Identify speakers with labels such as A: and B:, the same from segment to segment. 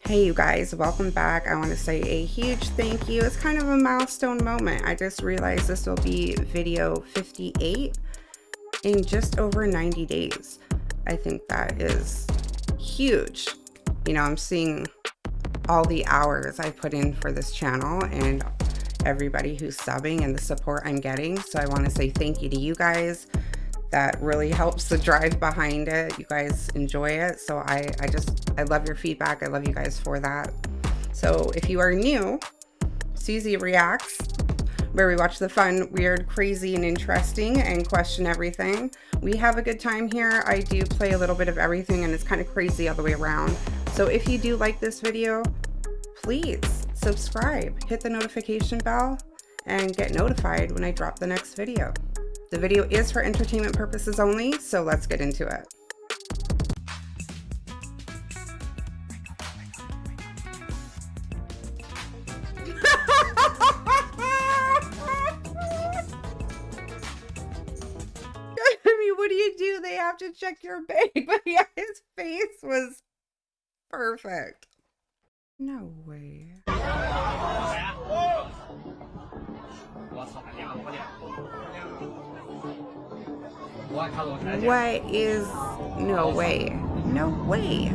A: Hey you guys, welcome back. I want to say a huge thank you. It's kind of a milestone moment. I just realized this will be video 58 in just over 90 days. I think that is huge. You know, I'm seeing all the hours I put in for this channel and everybody who's subbing and the support I'm getting. So I want to say thank you to you guys. That really helps the drive behind it. You guys enjoy it. So I love your feedback. I love you guys for that. So if you are new, Susie Reacts, where we watch the fun, weird, crazy, and interesting and question everything. We have a good time here. I do play a little bit of everything and it's kind of crazy all the way around. So if you do like this video, please subscribe, hit the notification bell, and get notified when I drop the next video. The video is for entertainment purposes only, so let's get into it. I mean, what do? They have to check your bag. But yeah, his face was perfect. No way. What is no way? No way.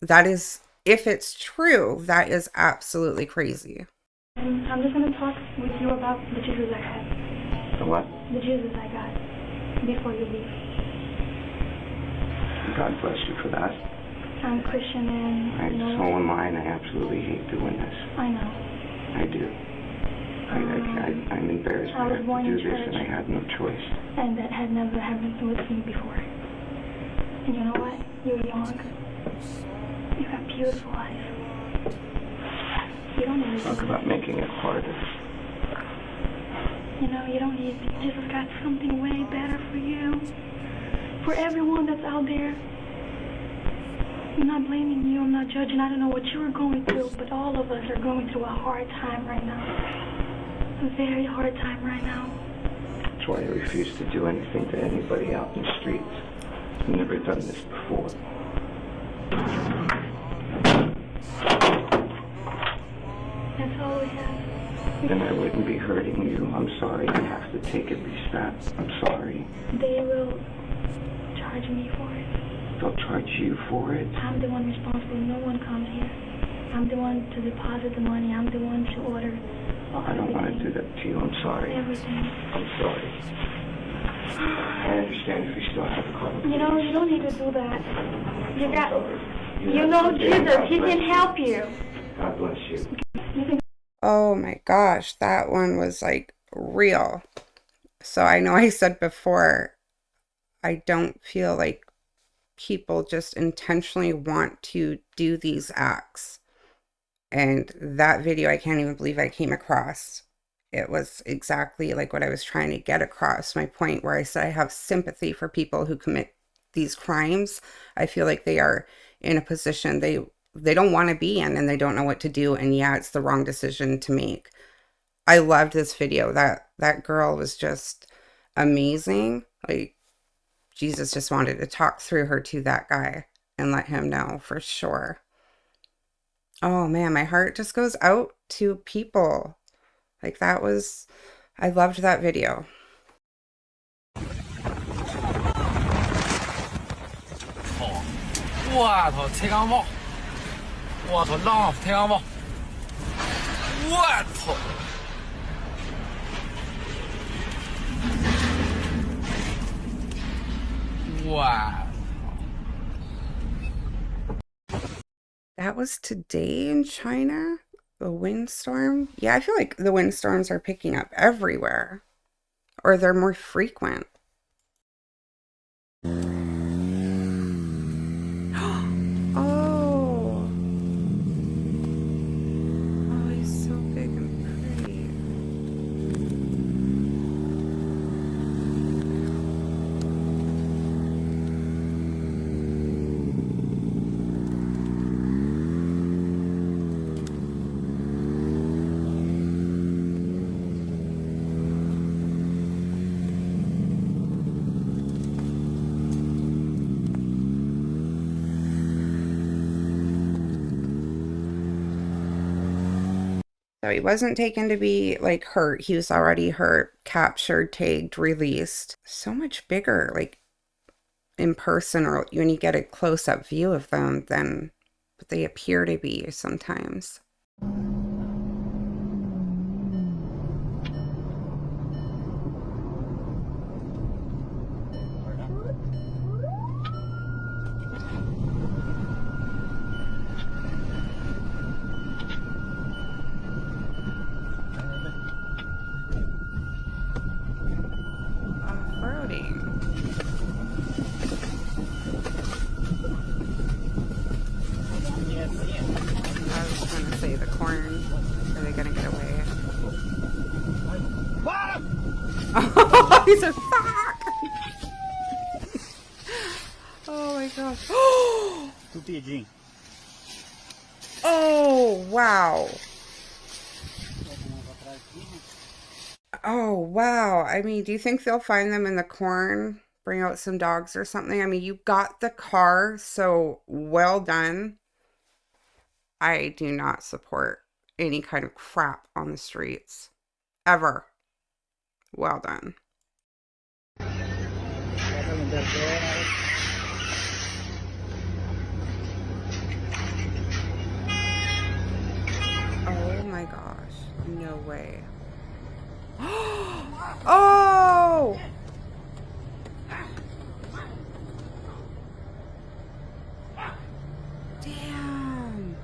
A: That is, if it's true, that is absolutely crazy.
B: I'm just going to talk with you about the juices I got.
C: The what?
B: The juices I got before you leave.
C: God bless you for that.
B: I'm Christian and,
C: So am I, and I absolutely hate doing this.
B: I know.
C: I do. I'm embarrassed
B: I was born
C: to
B: in
C: do this,
B: church,
C: and I had no choice.
B: And that had never happened with me before. And you know what? You're young. You got beautiful eyes. You don't need to
C: Talk about making it harder.
B: You know, you don't need, Jesus got something way better for you. For everyone that's out there. I'm not blaming you, I'm not judging. I don't know what you were going through, but all of us are going through a hard time right now. A very hard time right now.
C: That's why I refuse to do anything to anybody out in the streets. I've never done this before.
B: That's all we have.
C: Then I wouldn't be hurting you. I'm sorry. I have to take it respect. I'm sorry.
B: They will charge me for it.
C: They'll charge you for it.
B: I'm the one responsible. No one comes here. I'm the one to deposit the money. I'm the one to order.
C: I don't want to do that to you. I'm sorry.
B: Everything.
C: I'm sorry. I understand if you still have a call.
B: You know, you don't need to do that. You got, you know Jesus. He can help you.
C: God bless you.
A: Oh my gosh, that one was like real. So I know I said before, I don't feel like people just intentionally want to do these acts. And that video, I can't even believe I came across. It was exactly like what I was trying to get across. My point where I said I have sympathy for people who commit these crimes. I feel like they are in a position they don't want to be in and they don't know what to do. And yeah, it's the wrong decision to make. I loved this video. That girl was just amazing. Like, Jesus just wanted to talk through her to that guy and let him know for sure. Oh man, my heart just goes out to people. Like that was, I loved that video.
D: Wow, take on more. Wow, long take on more. What? Wow.
A: That was today in China? The windstorm? Yeah, I feel like the windstorms are picking up everywhere. Or they're more frequent. So he wasn't taken to be like hurt. He was already hurt, captured, tagged, released. So much bigger, like in person or when you get a close-up view of them than what they appear to be sometimes. Off-roading. I was gonna say the corn. Are they gonna get away? Oh, he's a fuck! Oh my gosh. Oh, wow. Oh, wow. I mean, do you think they'll find them in the corn? Bring out some dogs or something? I mean, you got the car, so well done. I do not support any kind of crap on the streets. Ever. Well done. Oh my gosh. No way. Oh! Damn.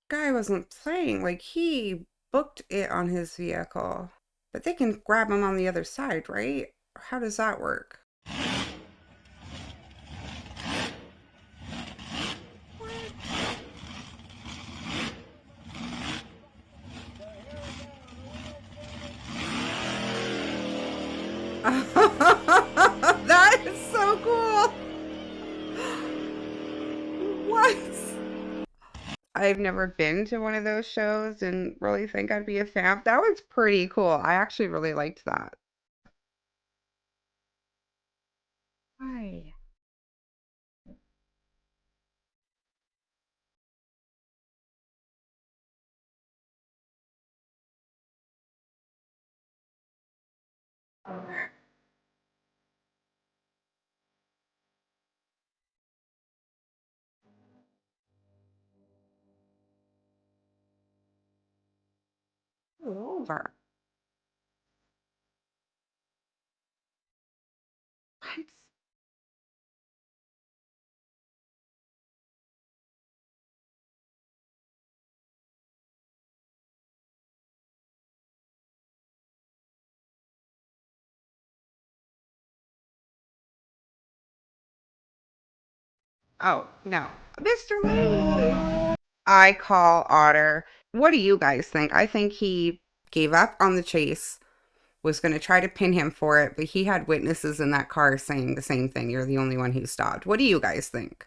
A: Guy wasn't playing. Like, he booked it on his vehicle. But they can grab him on the other side, right? How does that work? That is so cool. What? I've never been to one of those shows and really think I'd be a fan. That was pretty cool. I actually really liked that. Hi. Over. What? Oh, no. Mr. Lee! I call Otter. What do you guys think? I think he gave up on the chase, was going to try to pin him for it, but he had witnesses in that car saying the same thing. You're the only one who stopped. What do you guys think?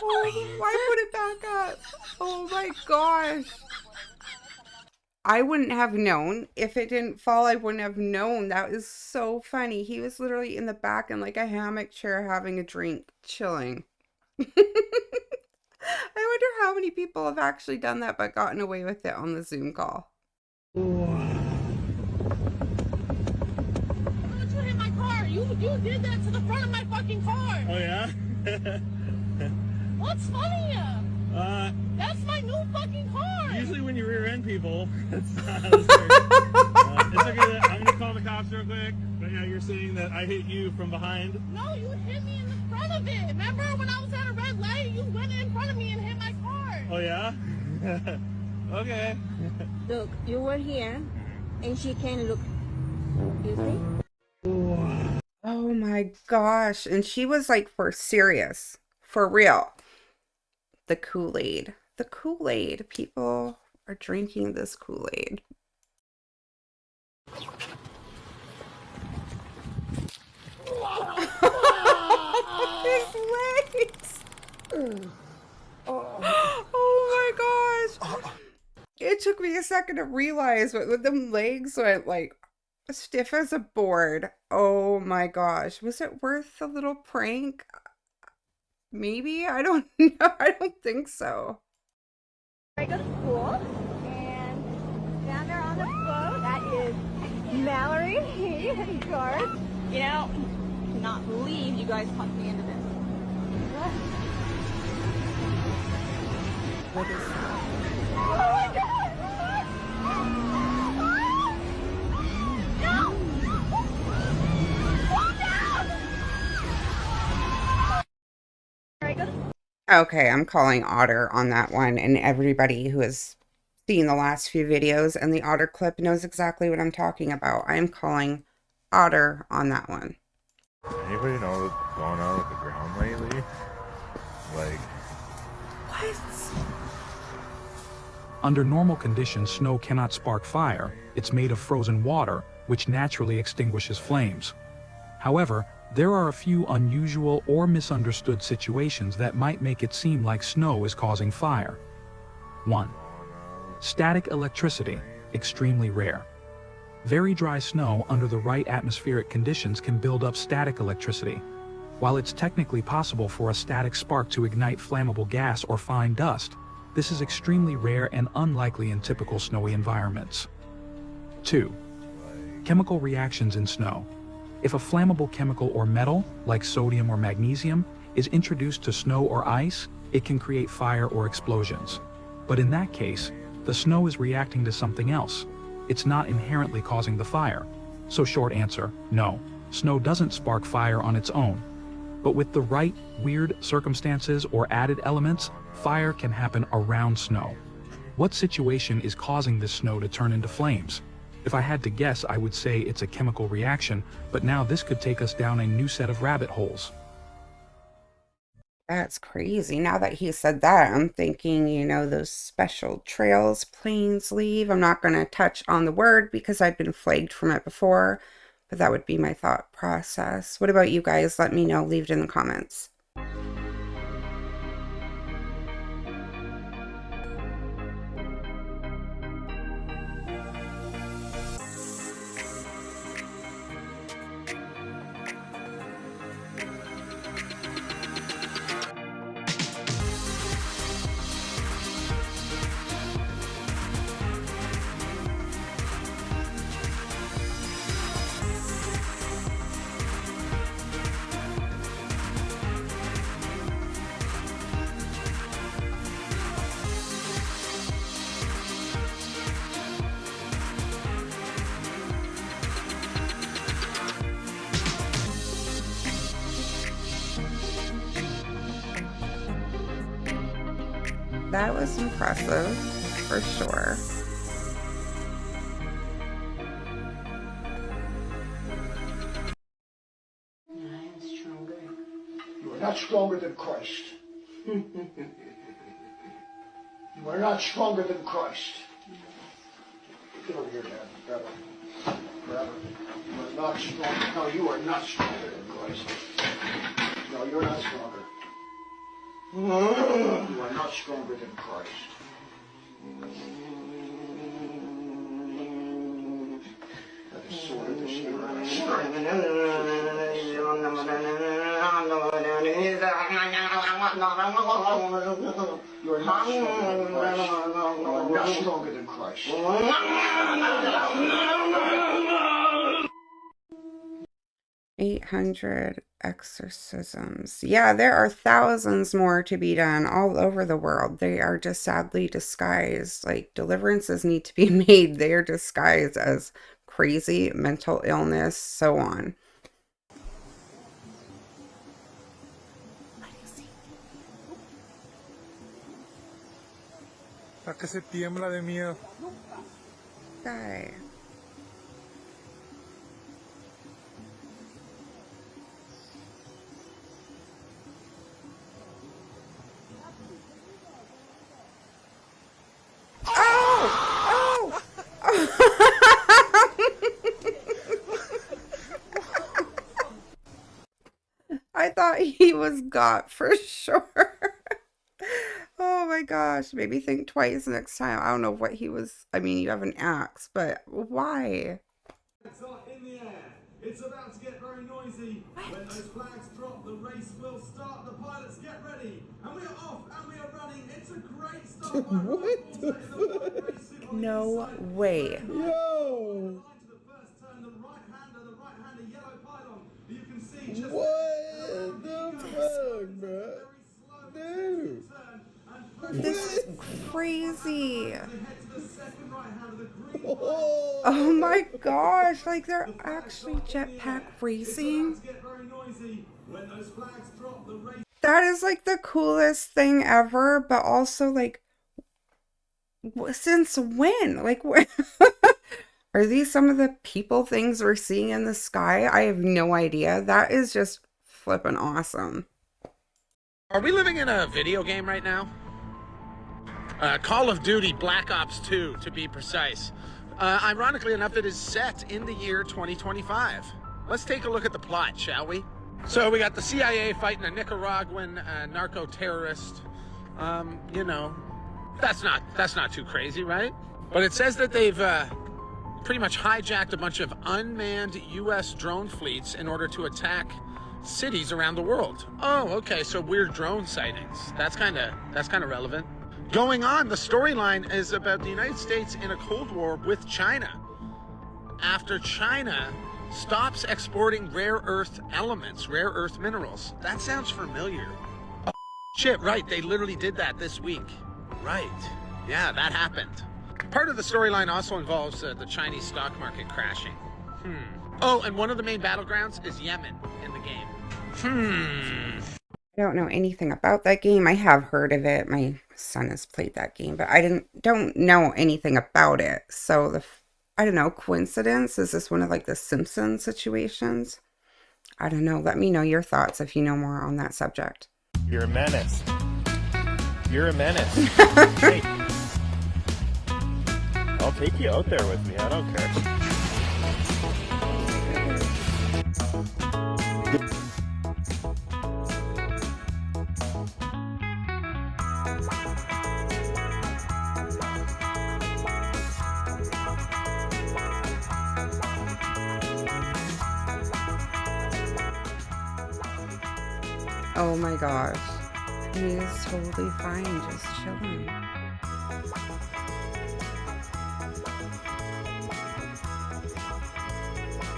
A: Oh, why put it back up? Oh my gosh. I wouldn't have known. If it didn't fall, I wouldn't have known. That is so funny. He was literally in the back in like a hammock chair having a drink, chilling. I wonder how many people have actually done that but gotten away with it on the Zoom call.
E: You hit my car. You did that to the front of my fucking car.
F: Oh yeah?
E: What's funny? That's my new fucking car.
F: Usually when you rear end people, it's it's okay. I'm gonna call the cops real quick. But yeah, you're saying that I hit you from behind.
E: No, you hit me in the front of it. Remember when I was at a red light? You went in front of me and hit my car.
F: Oh yeah? Okay.
G: Look, you were here, and she can look. You see?
A: Oh my gosh. And she was like for serious, for real. The Kool-Aid. The Kool-Aid. People are drinking this Kool-Aid. His legs. Oh my gosh. It took me a second to realize, but with them legs went like stiff as a board. Oh my gosh. Was it worth the little prank? Maybe? I don't know. I don't think so.
G: I go to school, and down there on the float, that is Mallory, me, and George. You know, cannot believe you guys talked me into this.
A: What is that?
G: Oh my God! No! Oh, no!
A: Okay, I'm calling Otter on that one, and everybody who has seen the last few videos and the Otter clip knows exactly what I'm talking about. I am calling Otter on that one.
H: Anybody know what's going on with the ground lately? Like,
A: What?
I: Under normal conditions, snow cannot spark fire. It's made of frozen water, which naturally extinguishes flames. However, there are a few unusual or misunderstood situations that might make it seem like snow is causing fire. 1. Static electricity, extremely rare. Very dry snow under the right atmospheric conditions can build up static electricity. While it's technically possible for a static spark to ignite flammable gas or fine dust, this is extremely rare and unlikely in typical snowy environments. 2. Chemical reactions in snow. If a flammable chemical or metal, like sodium or magnesium, is introduced to snow or ice, it can create fire or explosions. But in that case, the snow is reacting to something else. It's not inherently causing the fire. So short answer, no. Snow doesn't spark fire on its own. But with the right weird circumstances or added elements, fire can happen around snow. What situation is causing this snow to turn into flames? If I had to guess, I would say it's a chemical reaction, but now this could take us down a new set of rabbit holes.
A: That's crazy. Now that he said that, I'm thinking, you know, those special trails planes leave. I'm not going to touch on the word because I've been flagged from it before, but that would be my thought process. What about you guys? Let me know. Leave it in the comments. That was impressive, for sure.
J: You are not stronger than Christ. You are not stronger than Christ. Get over here, Dad. Grab her. Grab her. You are not stronger. No, you are not stronger than Christ. No, you're not stronger. You are not stronger than Christ. That is sword of the Spirit. You are not stronger than Christ. You are not stronger than Christ.
A: 800 exorcisms. Yeah, there are thousands more to be done all over the world. They are just sadly disguised. Like, deliverances need to be made. They are disguised as crazy mental illness, so on.
H: ¿A que se tiembla de miedo?
A: Guy. Oh! I thought he was got for sure. Oh Oh my gosh, maybe think twice next time. I don't know what he was. I mean, you have an axe, but why?
F: In the air. It's about to get very noisy. When those flags drop, the race will start. The pilots get ready. And we are off and we are running. It's a great start.
A: What the fuck? No way.
F: Yo! What the fuck, bro? Dude!
A: This is crazy. Oh my gosh, like they're actually jetpack racing. That is like the coolest thing ever, but also like, since when? Like, are these some of the people things we're seeing in the sky? I have no idea. That is just flippin' awesome.
K: Are we living in a video game right now? Call of Duty Black Ops 2, to be precise. Ironically enough, it is set in the year 2025. Let's take a look at the plot, shall we? So we got the CIA fighting a Nicaraguan narco-terrorist. You know, that's not too crazy, right? But it says that they've pretty much hijacked a bunch of unmanned U.S. drone fleets in order to attack cities around the world. Oh, okay, so weird drone sightings. That's kind of relevant. Going on, the storyline is about the United States in a Cold War with China. After China stops exporting rare earth elements, rare earth minerals. That sounds familiar. Oh, shit, right, they literally did that this week. Right, yeah, that happened. Part of the storyline also involves the Chinese stock market crashing. Oh, and one of the main battlegrounds is Yemen in the game.
A: I don't know anything about that game. I have heard of it. My son has played that game, but I don't know anything about it. So I don't know, coincidence? Is this one of like the Simpsons situations? I don't know. Let me know your thoughts if you know more on that subject.
H: You're a menace. You're a menace. Hey. I'll take you out there with me. I don't care.
A: Oh my gosh. He is totally fine, just chilling.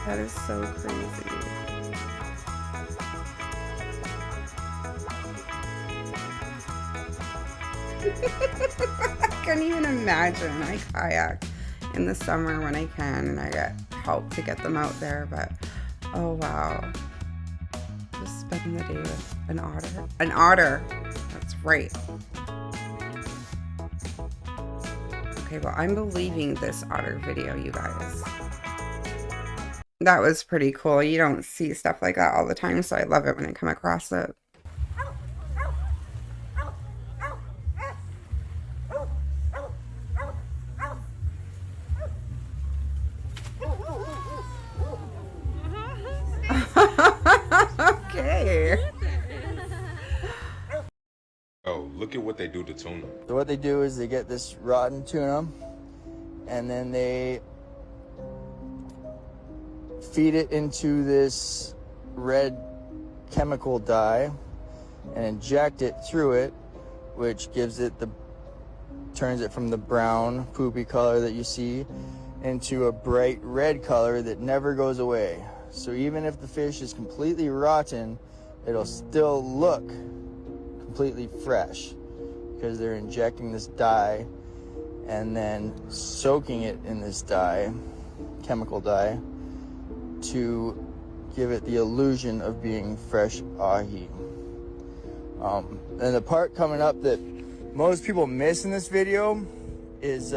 A: That is so crazy. I can't even imagine. I kayak in the summer when I can, and I get help to get them out there, but oh wow. Just spend the day with an otter. An otter! That's right. Okay, well, I'm believing this otter video, you guys. That was pretty cool. You don't see stuff like that all the time, so I love it when I come across it. Okay.
L: Oh, look at what they do to tuna.
M: So what they do is they get this rotten tuna, and then they feed it into this red chemical dye and inject it through it, which gives it turns it from the brown poopy color that you see into a bright red color that never goes away. So even if the fish is completely rotten, it'll still look completely fresh because they're injecting this dye and then soaking it in this dye, chemical dye, to give it the illusion of being fresh ahi. And the part coming up that most people miss in this video is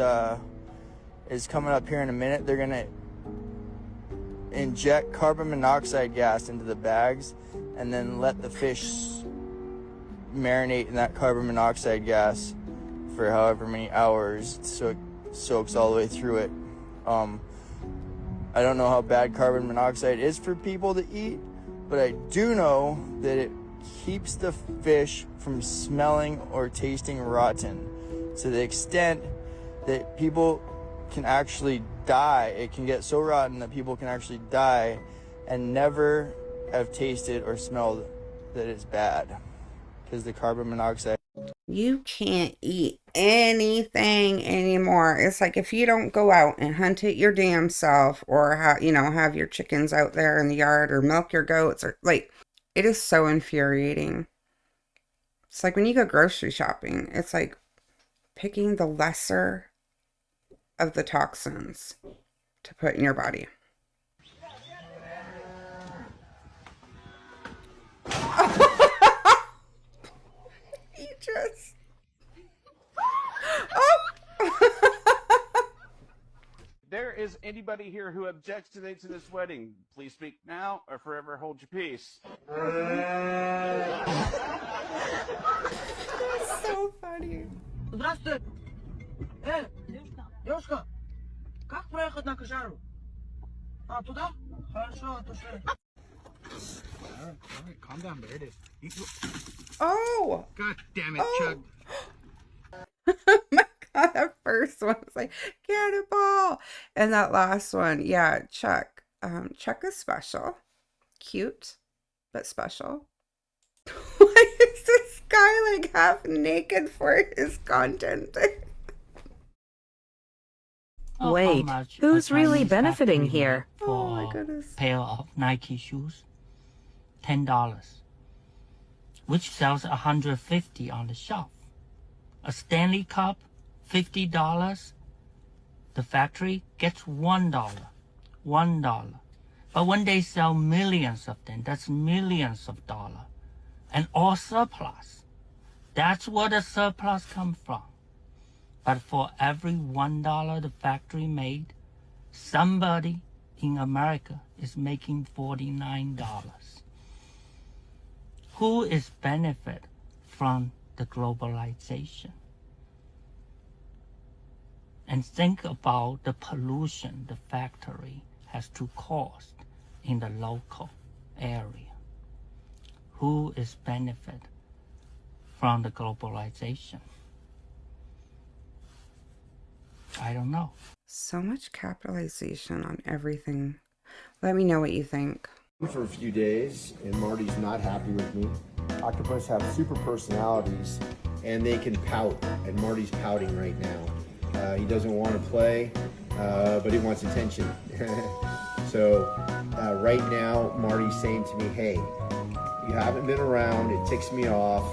M: coming up here in a minute. They're gonna inject carbon monoxide gas into the bags and then let the fish marinate in that carbon monoxide gas for however many hours so it soaks all the way through it. I don't know how bad carbon monoxide is for people to eat, but I do know that it keeps the fish from smelling or tasting rotten, to the extent that people can actually die. It can get so rotten that people can actually die and never have tasted or smelled that it's bad because the carbon monoxide.
A: You can't eat anything anymore. It's like if you don't go out and hunt it your damn self, or have your chickens out there in the yard, or milk your goats, or like, it is so infuriating. It's like when you go grocery shopping, it's like picking the lesser of the toxins to put in your body. Just
N: There is anybody here who objects to this wedding. Please speak now or forever hold your peace.
A: That's so funny.
O: Здравствуйте. Девушка, как проехать на Кашару? А, туда? Хорошо, отошли.
D: All right, calm down. There it is.
A: Oh!
D: God damn it, Chug.
A: Oh my God, that first one was like, cannonball! And that last one, yeah, Chuck. Chuck is special. Cute, but special. Why is this guy like half naked for his content?
P: Wait, who's really benefiting here?
A: Oh my goodness.
O: Pair of Nike shoes, $10, which sells 150 on the shelf. A Stanley Cup, $50. The factory gets $1. But when they sell millions of them, that's millions of dollars. And all surplus. That's where the surplus comes from. But for every $1 the factory made, somebody in America is making $49. Who is benefit from the globalization? And think about the pollution the factory has to cause in the local area. Who is benefit from the globalization? I don't know.
A: So much capitalization on everything. Let me know what you think.
J: For a few days, and Marty's not happy with me. Octopus have super personalities, and they can pout, and Marty's pouting right now. He doesn't want to play, but he wants attention. So right now, Marty's saying to me, hey, you haven't been around, it ticks me off.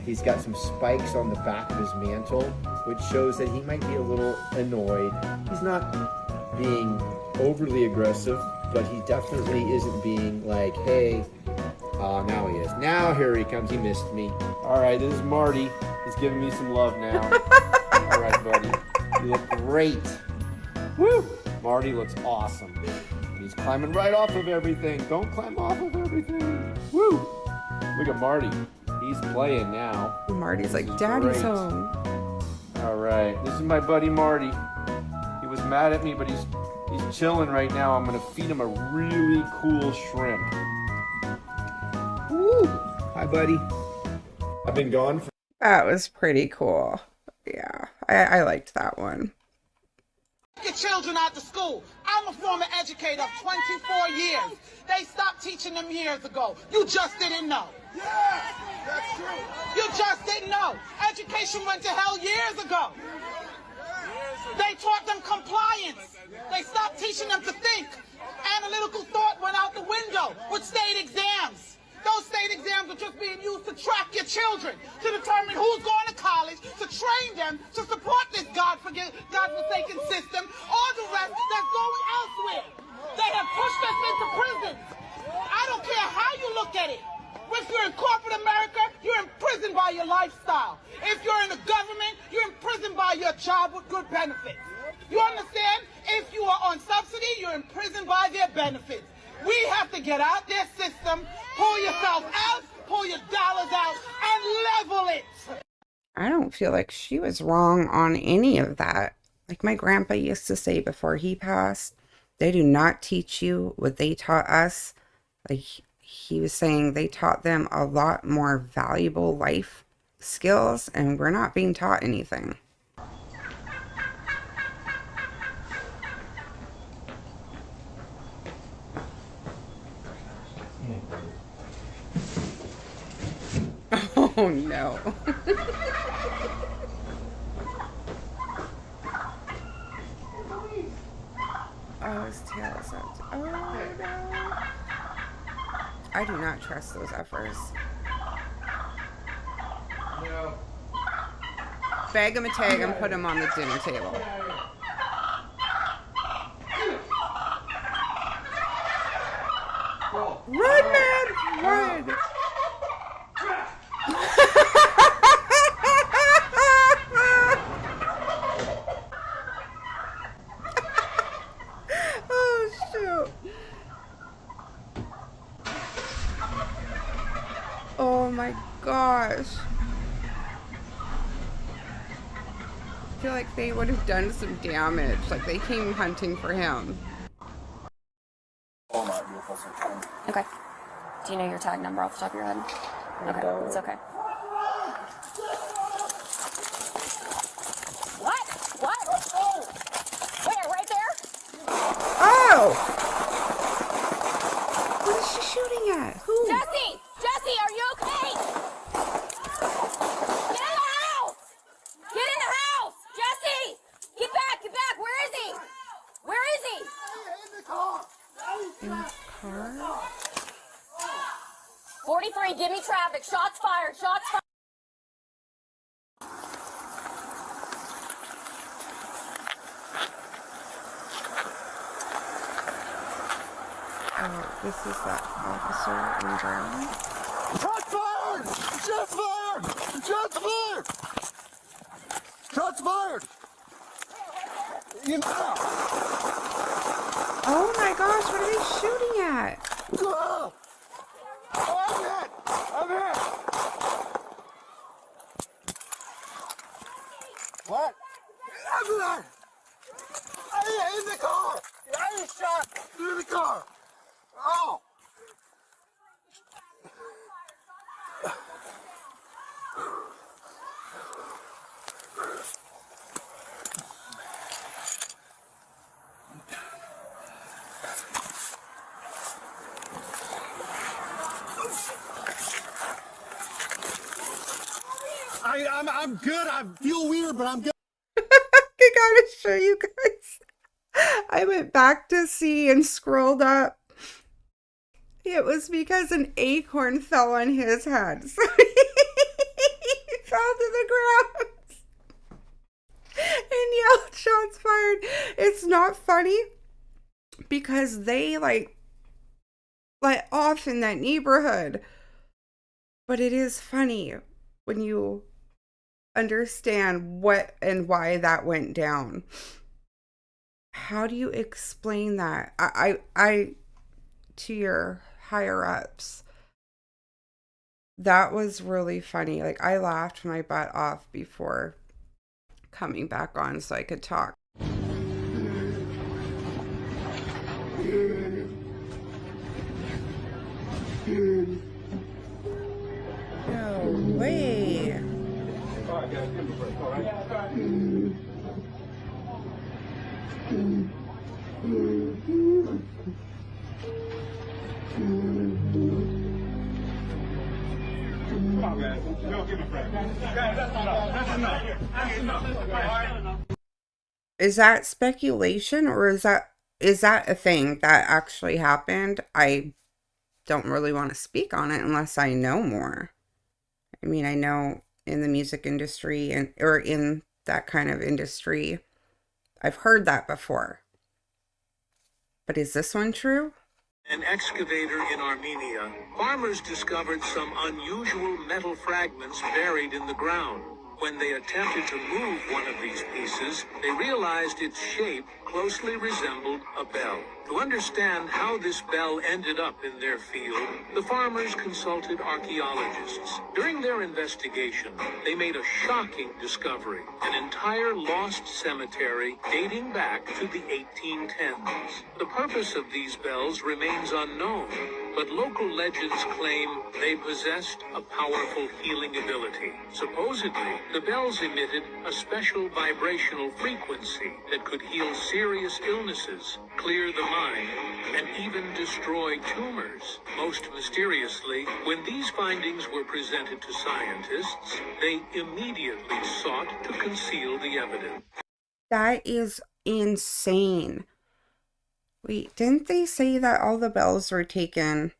J: He's got some spikes on the back of his mantle, which shows that he might be a little annoyed. He's not being overly aggressive, but he definitely isn't being like, hey, now he is. Now here he comes, he missed me. All right, this is Marty. He's giving me some love now. All right, buddy, you look great. Woo! Marty looks awesome. He's climbing right off of everything. Don't climb off of everything. Woo! Look at Marty. He's playing now.
A: Marty's like, Daddy's home.
J: All right, this is my buddy Marty. He was mad at me, but he's chilling right now. I'm gonna feed him a really cool shrimp. Woo! Hi, buddy. I've been gone for...
A: That was pretty cool. Yeah, I liked that one.
E: Get children out to school. I'm a former educator of 24 years. They stopped teaching them years ago. You just didn't know.
F: Yeah, that's true.
E: You just didn't know. Education went to hell years ago. They taught them compliance. They stopped teaching them to think. Analytical thought went out the window with state exams. Those state exams are just being used to track your children, to determine who's going to college, to train them, to support this godforsaken system, or the rest that's going elsewhere. They have pushed us into prisons. I don't care how you look at it. If you're in corporate America, you're imprisoned by your lifestyle. If you're in the government, you're imprisoned by your job with good benefits. You understand? If you are on subsidy, you're imprisoned by their benefits. We have to get out their system, pull yourself out, pull your dollars out, and level it.
A: I don't feel like she was wrong on any of that. Like my grandpa used to say before he passed, they do not teach you what they taught us. Like he was saying they taught them a lot more valuable life skills, and we're not being taught anything. Oh no. Oh, his tail is out. Oh no. I do not trust those effers.
F: No.
A: Bag him a tag and put him on the dinner table. Run, man! Run! Oh, shoot. Oh my gosh. I feel like they would have done some damage. Like they came hunting for him.
Q: Okay. Do you know your tag number off the top of your head? Okay, it's okay. What? What? Where? Right there?
A: Oh! What is she shooting at? Who?
Q: Jesse! Jesse, are you okay? Get in the house! Get in the house! Jesse! Get back! Get back! Where is he? Where is he?
J: In the car.
A: In the car?
Q: 43, give me traffic. Shots fired. Shots fired.
A: Oh, this is that officer in brown.
J: Shots fired! Shots fired! Shots fired! Shots fired!
A: Oh my gosh, what are they shooting at?
J: Oh, I'm hit! I'm hit! What? I'm not! I'm in the car! I was shot! In the car! Oh! I'm good. I feel weird, but I'm good.
A: I gotta show you guys. I went back to see and scrolled up. It was because an acorn fell on his head. So he fell to the ground and yelled, shots fired. It's not funny because they like off in that neighborhood. But it is funny when you understand what and why that went down. How do you explain that? I to your higher ups. That was really funny. Like I laughed my butt off before coming back on so I could talk. No way. Is that speculation or is that a thing that actually happened? I don't really want to speak on it unless I know more. I mean, I know in the music industry or in that kind of industry, I've heard that before. But is this one true?
R: An excavator in Armenia, farmers discovered some unusual metal fragments buried in the ground. When they attempted to move one of these pieces, they realized its shape closely resembled a bell. To understand how this bell ended up in their field, the farmers consulted archaeologists. During their investigation, they made a shocking discovery: an entire lost cemetery dating back to the 1810s. The purpose of these bells remains unknown, but local legends claim they possessed a powerful healing ability. Supposedly, the bells emitted a special vibrational frequency that could heal serious illnesses, clear the mind, and even destroy tumors. Most mysteriously, when these findings were presented to scientists, they immediately sought to conceal the evidence.
A: That is insane. Wait, didn't they say that all the bells were taken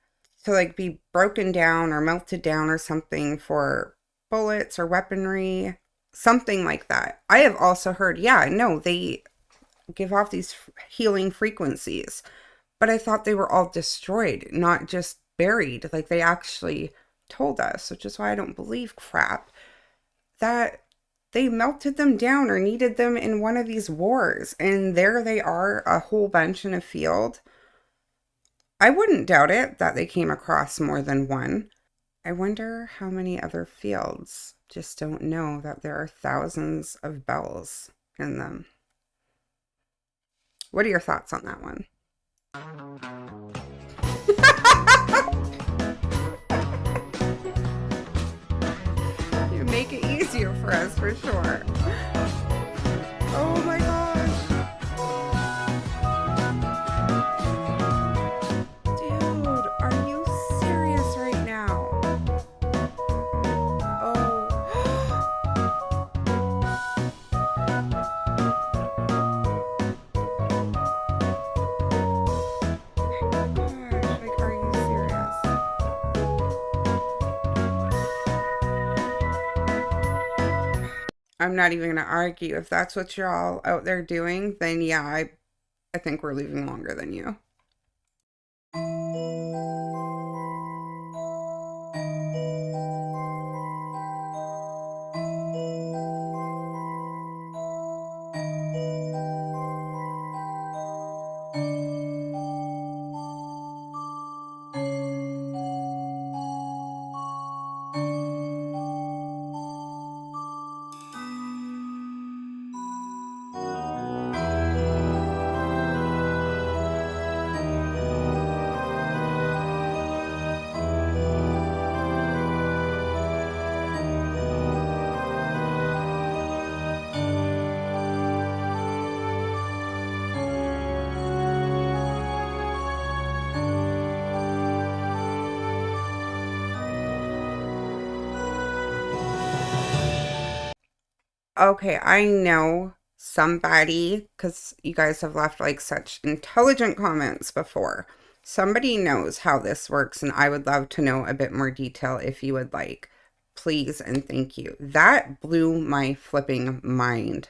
A: to like be broken down or melted down or something for bullets or weaponry? Something like that. I have also heard, yeah, no, they give off these healing frequencies, but I thought they were all destroyed, not just buried, like they actually told us, which is why I don't believe crap that they melted them down or needed them in one of these wars, and there they are, a whole bunch in a field. I wouldn't doubt it that they came across more than one. I wonder how many other fields just don't know that there are thousands of bells in them. What are your thoughts on that one? You make it easier for us, for sure. Oh my gosh. Dude, are you serious right now? Oh. Gosh, like, are you serious? I'm not even gonna argue. If that's what you're all out there doing, then yeah, I think we're leaving longer than you. Okay, I know somebody, because you guys have left like such intelligent comments before. Somebody knows how this works, and I would love to know a bit more detail if you would like. Please and thank you. That blew my flipping mind.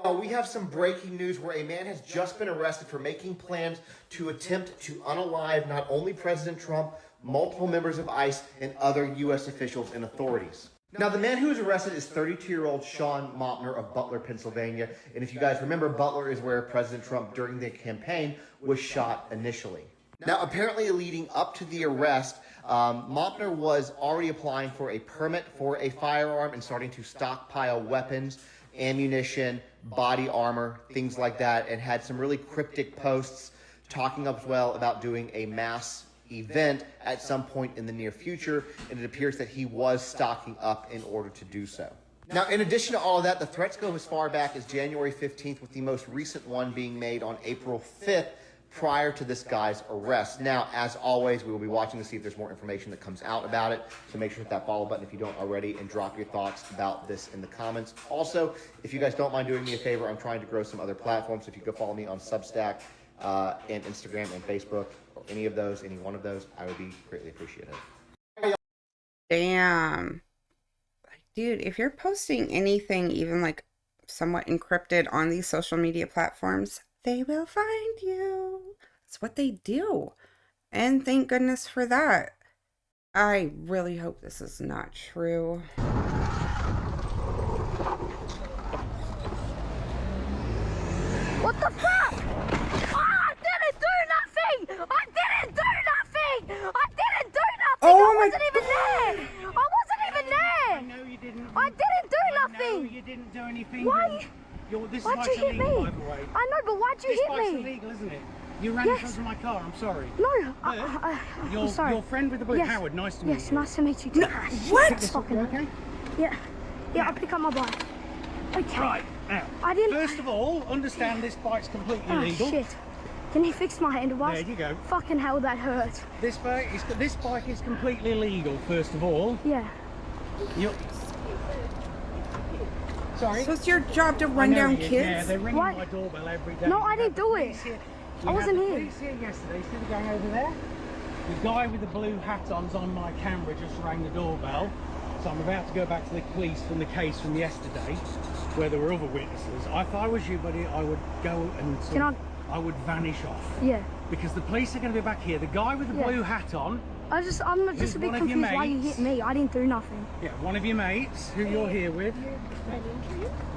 S: We have some breaking news where a man has just been arrested for making plans to attempt to unalive not only President Trump, multiple members of ICE, and other U.S. officials and authorities. Now, the man who was arrested is 32-year-old Sean Mopner of Butler, Pennsylvania. And if you guys remember, Butler is where President Trump, during the campaign, was shot initially. Now, apparently leading up to the arrest, Mopner was already applying for a permit for a firearm and starting to stockpile weapons, ammunition, body armor, things like that, and had some really cryptic posts talking as well about doing a mass event at some point in the near future, and it appears that he was stocking up in order to do so. Now, in addition to all of that, the threats go as far back as January 15th, with the most recent one being made on April 5th, prior to this guy's arrest. Now, as always, we will be watching to see if there's more information that comes out about it, so make sure to hit that follow button if you don't already, and drop your thoughts about this in the comments. Also, if you guys don't mind doing me a favor, I'm trying to grow some other platforms, so if you go follow me on Substack, and Instagram and Facebook, or any of those, any one of those, I would be greatly appreciative.
A: Damn. Dude, if you're posting anything even like somewhat encrypted on these social media platforms, they will find you. That's what they do. And thank goodness for that. I really hope this is not true.
Q: What the fuck? I didn't do nothing! I didn't do nothing! I didn't do nothing!
A: Oh
Q: I wasn't even there! I wasn't even there!
T: I know you didn't.
Q: I didn't do nothing!
T: No, you didn't do anything.
Q: Why?
T: This
Q: Why'd
T: bike's
Q: you hit
T: illegal,
Q: me?
T: by the way.
Q: I know, but why'd you
T: this
Q: hit
T: bike's
Q: me?
T: illegal, isn't it? You ran in front of my car, I'm sorry.
Q: No,
T: I'm sorry. Your friend with the blue, Howard, nice to meet you.
Q: Yes, nice to meet you too.
T: What? Fucking okay?
Q: Yeah. Yeah, I'll pick up my bike. Okay.
T: Right, now,
Q: I didn't...
T: first of all, understand this bike's completely legal.
Q: Shit. Can you fix my handlebars?
T: There you go.
Q: Fucking hell, that hurts.
T: This bike is completely legal, first of all.
Q: Yeah.
T: Sorry?
A: So it's your job to run down kids?
T: Yeah, they're ringing my doorbell every day.
Q: No, I didn't do it. I wasn't here.
T: Police here yesterday. See the gang over there? The guy with the blue hat on's on my camera just rang the doorbell. So I'm about to go back to the police from the case from yesterday, where there were other witnesses. If I was you, buddy, I would go and I would vanish off.
Q: Yeah.
T: Because the police are going to be back here. The guy with the blue hat on.
Q: I'm just a bit confused why you hit me. I didn't do nothing.
T: Yeah, one of your mates who you're here with.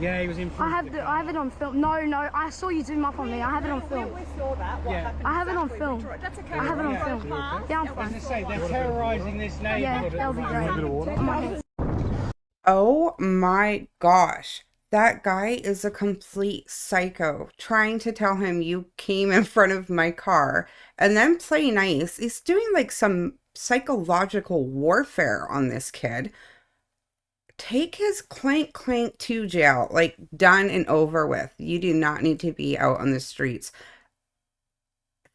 T: Yeah, he was in front.
Q: I have it on film. No, I saw you zoom up on me. I have it on film.
G: We saw that.
T: Yeah.
Q: I have it on film.
G: That's okay.
Q: I have it on film. Yeah, I'm fine.
T: As I say, they're terrorising this neighbourhood.
Q: Yeah, that'll be great.
A: Oh my gosh. That guy is a complete psycho, trying to tell him you came in front of my car and then play nice. He's doing like some psychological warfare on this kid. Take his clank to jail, like done and over with. You do not need to be out on the streets.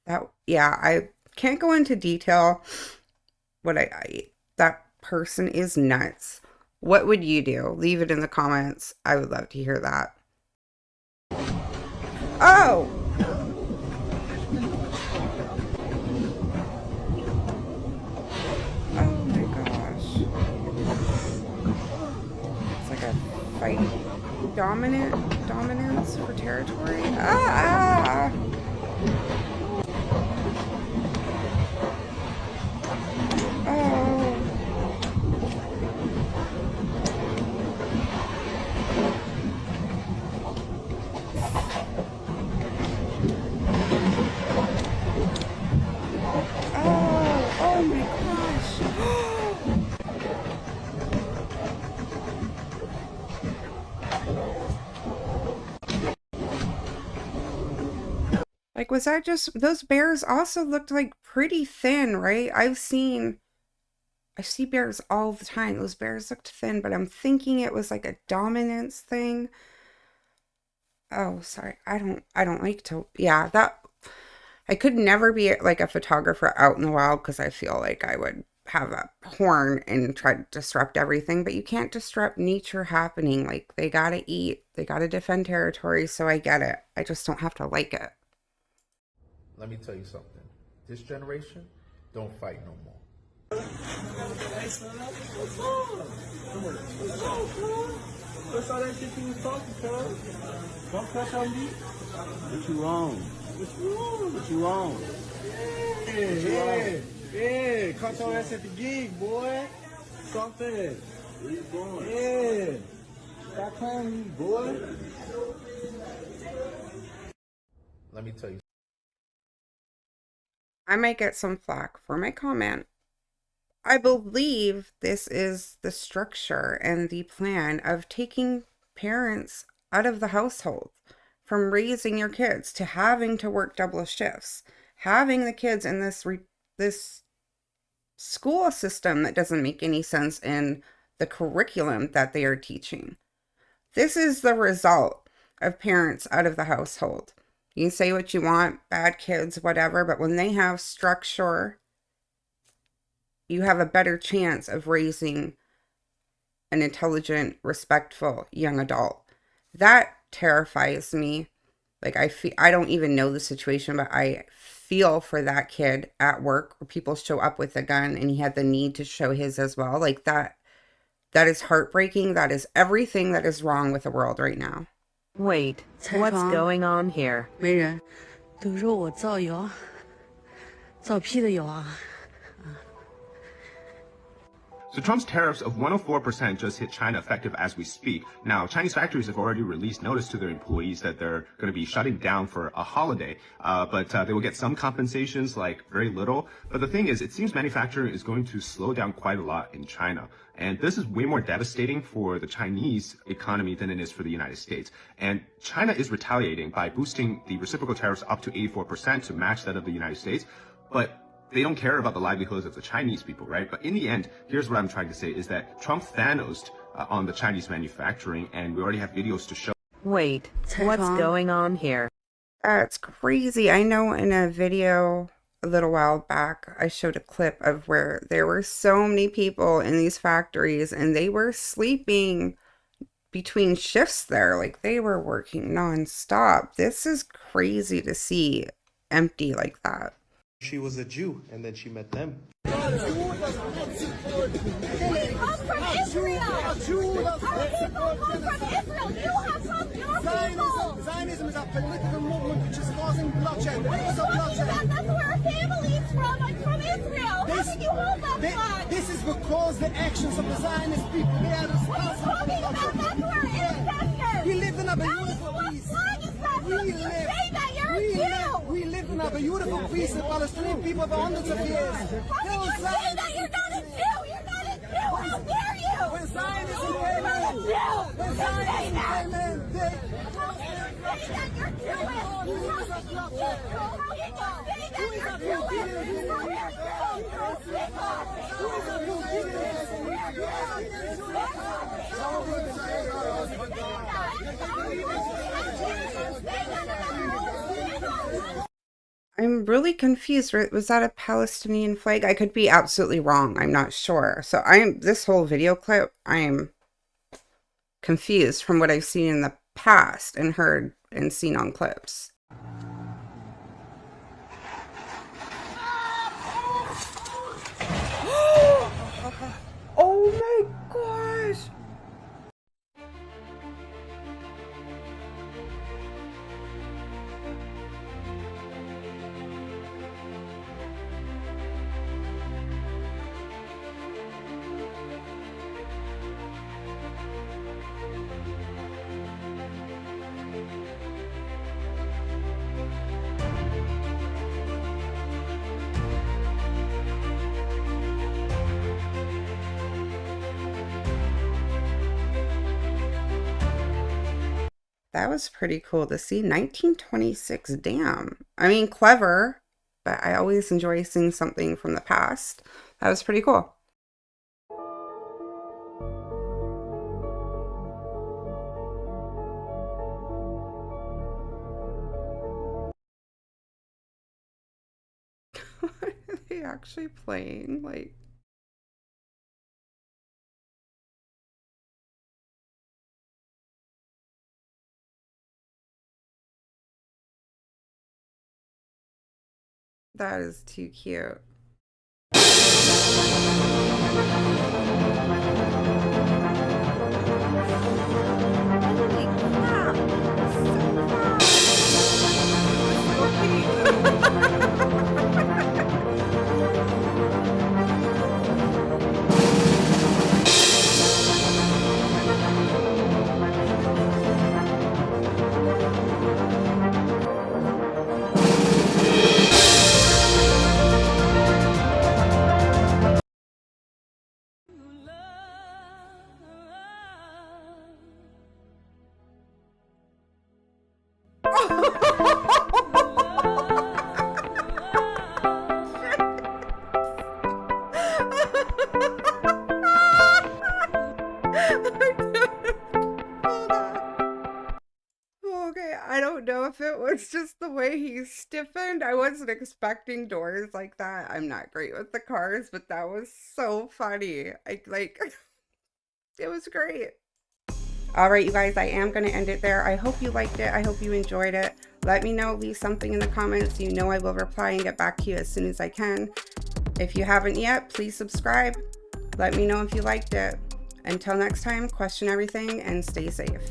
A: I can't go into detail. That person is nuts. What would you do? Leave it in the comments. I would love to hear that. Oh! Oh my gosh. It's like a fight. Dominance for territory. Ah! Oh. Oh my gosh. Like, was that just, those bears also looked like pretty thin, right? I see bears all the time. Those bears looked thin, but I'm thinking it was like a dominance thing. Oh, sorry. I don't like to, I could never be like a photographer out in the wild because I feel like I would have a horn and try to disrupt everything, but you can't disrupt nature happening. Like, they gotta eat, they gotta defend territory, so I get it. I just don't have to like it.
U: Let me tell you something. This generation don't fight no more.
F: What's all that shit you was talking, cuz? Don't crush on me. What you wrong? What you wrong? Yeah. Caught your ass at the gig, boy. Something. Where you going? Yeah. Stop playing with me, boy.
U: Let me tell you.
A: I might get some flack for my comment. I believe this is the structure and the plan of taking parents out of the household, from raising your kids to having to work double shifts, having the kids in this school system that doesn't make any sense in the curriculum that they are teaching. This is the result of parents out of the household. You can say what you want, bad kids, whatever, but when they have structure, you have a better chance of raising an intelligent, respectful young adult. That terrifies me. Like, I don't even know the situation, but I feel for that kid at work where people show up with a gun and he had the need to show his as well. Like, that is heartbreaking. That is everything that is wrong with the world right now.
P: Wait, what's going on here?
V: 没人，都说我造谣，造屁的谣啊！
B: So Trump's tariffs of 104% just hit China effective as we speak. Now, Chinese factories have already released notice to their employees that they're going to be shutting down for a holiday, but they will get some compensations, like very little. But the thing is, it seems manufacturing is going to slow down quite a lot in China. And this is way more devastating for the Chinese economy than it is for the United States. And China is retaliating by boosting the reciprocal tariffs up to 84% to match that of the United States. But they don't care about the livelihoods of the Chinese people, right? But in the end, here's what I'm trying to say is that Trump Thanos'd on the Chinese manufacturing, and we already have videos to show.
P: Wait, what's going on here?
A: It's crazy. I know in a video a little while back, I showed a clip of where there were so many people in these factories and they were sleeping between shifts there. Like they were working non-stop. This is crazy to see empty like that.
C: She was a Jew, and then she met them.
Q: They come from Israel. Our people come from Israel. You have come, your people.
C: Zionism is a political movement which is causing bloodshed.
Q: That's where our family is from. I'm from Israel. How can you hold that flag?
C: This is because the actions of the Zionist people, they are responsible for the bloodshed.
Q: That's where our ancestors.
C: We live in a beautiful peace. We live in a beautiful peace. The Palestinian people for hundreds of years.
Q: How can you say that? You're not a Jew. You're not a Jew. How dare you?
C: When Zionism came in,
Q: when Zionism came in, how can you say that you're Jewish? How can you say that you're
A: I'm really confused. Was that a Palestinian flag? I could be absolutely wrong. I'm not sure. So this whole video clip, I'm confused from what I've seen in the past and heard and seen on clips. Oh my gosh. That was pretty cool to see. 1926, damn. I mean, clever, but I always enjoy seeing something from the past. That was pretty cool. What are they actually playing? Like, that is too cute. Okay, I don't know if it was just the way he stiffened. I wasn't expecting doors like that. I'm not great with the cars, but that was so funny. It was great. All right, you guys, I am going to end it there. I hope you liked it. I hope you enjoyed it. Let me know, leave something in the comments. You know I will reply and get back to you as soon as I can. If you haven't yet, please subscribe. Let me know if you liked it. Until next time, question everything and stay safe.